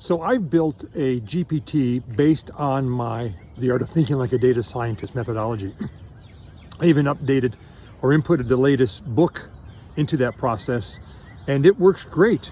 So I've built a GPT based on the art of thinking like a data scientist methodology. I even updated or inputted the latest book into that process, and it works great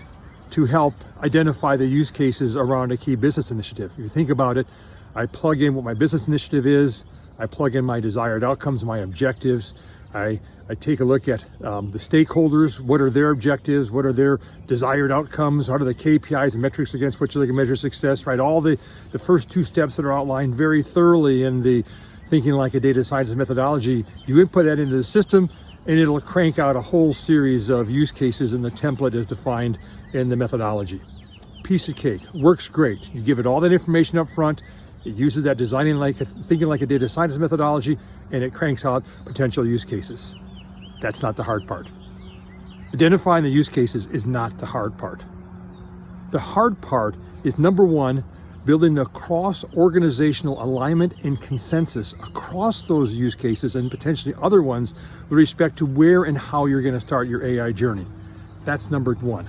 to help identify the use cases around a key business initiative. If you think about it, I plug in what my business initiative is, I plug in my desired outcomes, my objectives, I take a look at the stakeholders, what are their objectives, what are their desired outcomes, what are the KPIs and metrics against which they can measure success, right? All the first two steps that are outlined very thoroughly in the thinking like a data scientist methodology. You input that into the system and it'll crank out a whole series of use cases in the template as defined in the methodology. Piece of cake, works great. You give it all that information up front, it uses that thinking like a data scientist methodology, and it cranks out potential use cases. That's not the hard part. Identifying the use cases is not the hard part. The hard part is, number one, building the cross-organizational alignment and consensus across those use cases and potentially other ones with respect to where and how you're going to start your AI journey. That's number one.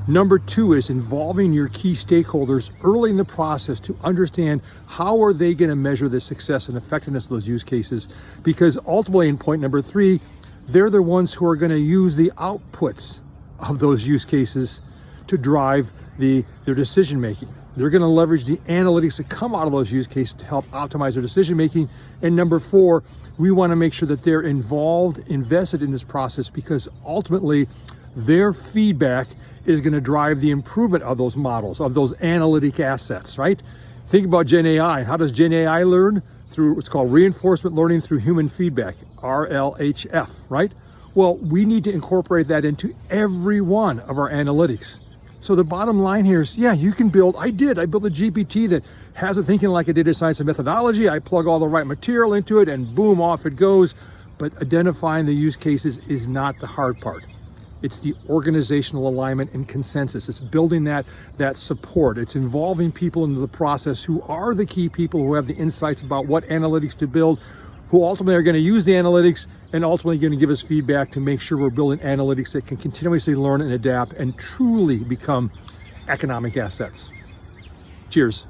Number two is involving your key stakeholders early in the process to understand how are they going to measure the success and effectiveness of those use cases, because ultimately in point number three, they're the ones who are going to use the outputs of those use cases to drive their decision making. They're going to leverage the analytics that come out of those use cases to help optimize their decision making. And number four, we want to make sure that they're invested in this process, because ultimately their feedback is going to drive the improvement of those models, of those analytic assets, right? Think about Gen AI. How does Gen AI learn? Through what's called reinforcement learning through human feedback, RLHF, right? Well, we need to incorporate that into every one of our analytics. So the bottom line here is, yeah, you can build, I built a GPT that has it thinking like a data science methodology. I plug all the right material into it and boom, off it goes. But identifying the use cases is not the hard part. It's the organizational alignment and consensus. It's building that support. It's involving people into the process who are the key people who have the insights about what analytics to build, who ultimately are going to use the analytics and ultimately going to give us feedback to make sure we're building analytics that can continuously learn and adapt and truly become economic assets. Cheers.